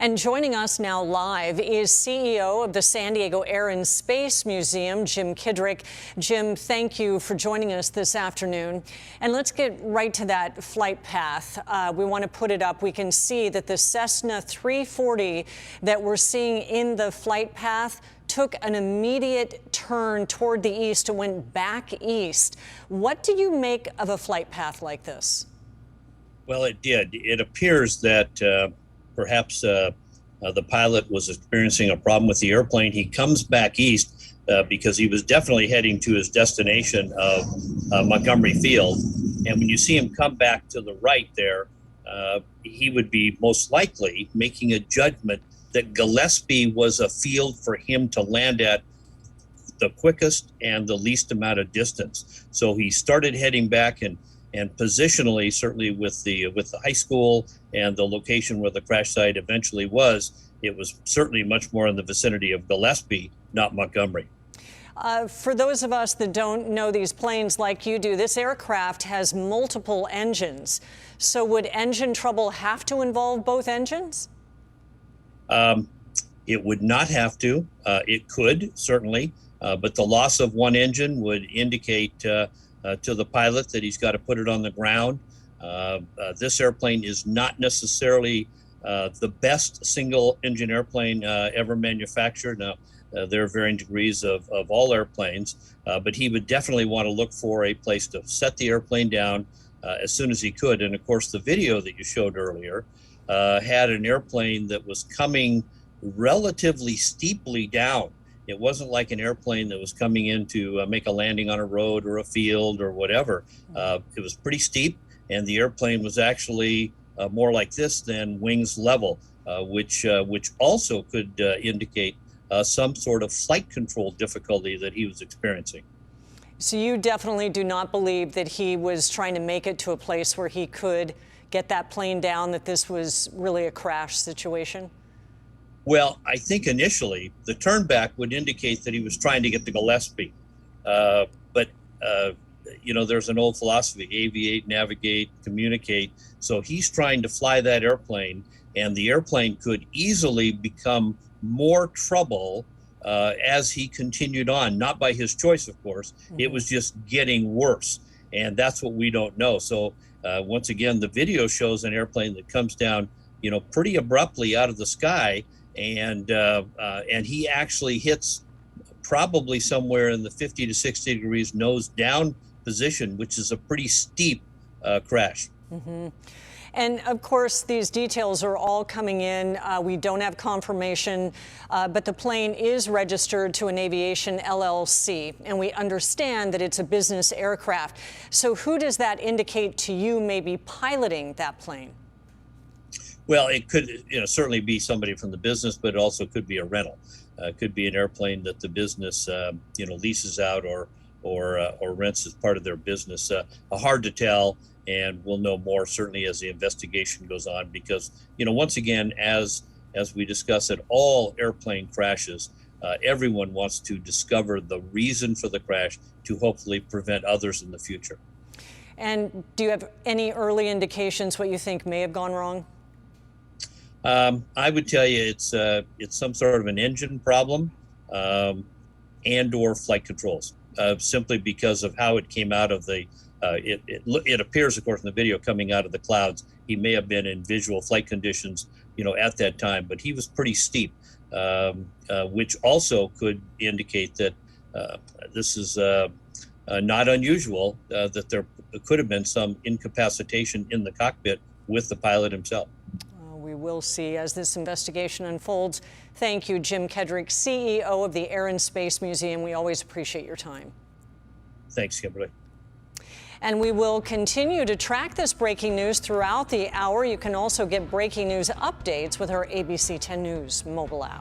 And joining us now live is CEO of the San Diego Air and Space Museum, Jim Kidrick. Jim, thank you for joining us this afternoon. And let's get right to that flight path. We want to put it up. We can see that the Cessna 340 that we're seeing in the flight path took an immediate turn toward the east and went back east. What do you make of a flight path like this? Well, it did. It appears that perhaps the pilot was experiencing a problem with the airplane. He comes back east because he was definitely heading to his destination of Montgomery Field. And when you see him come back to the right there, he would be most likely making a judgment that Gillespie was a field for him to land at the quickest and the least amount of distance. So he started heading back, and positionally, certainly with the high school and the location where the crash site eventually was, it was certainly much more in the vicinity of Gillespie, not Montgomery. For those of us that don't know these planes like you do, this aircraft has multiple engines. So would engine trouble have to involve both engines? It would not have to. It could, certainly, but the loss of one engine would indicate to the pilot that he's got to put it on the ground. This airplane is not necessarily the best single engine airplane ever manufactured. Now, there are varying degrees of all airplanes, but he would definitely want to look for a place to set the airplane down as soon as he could. And of course, the video that you showed earlier had an airplane that was coming relatively steeply down. It wasn't like an airplane that was coming in to make a landing on a road or a field or whatever. It was pretty steep, and the airplane was actually more like this than wings level, which also could indicate some sort of flight control difficulty that he was experiencing. So you definitely do not believe that he was trying to make it to a place where he could get that plane down, that this was really a crash situation? Well, I think initially the turn back would indicate that he was trying to get to Gillespie. But there's an old philosophy: aviate, navigate, communicate. So he's trying to fly that airplane, and the airplane could easily become more trouble as he continued on, not by his choice, of course. It was just getting worse, and that's what we don't know. So once again, the video shows an airplane that comes down, pretty abruptly out of the sky, and he actually hits probably somewhere in the 50 to 60 degrees nose down position, which is a pretty steep crash. And of course, these details are all coming in. We don't have confirmation, but the plane is registered to an aviation LLC, and we understand that it's a business aircraft. So who does that indicate to you may be piloting that plane? Well, it could certainly be somebody from the business, but it also could be a rental. It could be an airplane that the business leases out or rents as part of their business. Hard to tell. And we'll know more certainly as the investigation goes on, because, once again, as we discuss at all airplane crashes, everyone wants to discover the reason for the crash to hopefully prevent others in the future. And do you have any early indications what you think may have gone wrong? I would tell you it's some sort of an engine problem and or flight controls, simply because of how it came out of the it appears, of course, in the video coming out of the clouds, he may have been in visual flight conditions, at that time, but he was pretty steep, which also could indicate that this is not unusual, that there could have been some incapacitation in the cockpit with the pilot himself. We will see as this investigation unfolds. Thank you, Jim Kidrick, CEO of the Air and Space Museum. We always appreciate your time. Thanks, Kimberly. And we will continue to track this breaking news throughout the hour. You can also get breaking news updates with our ABC 10 News mobile app.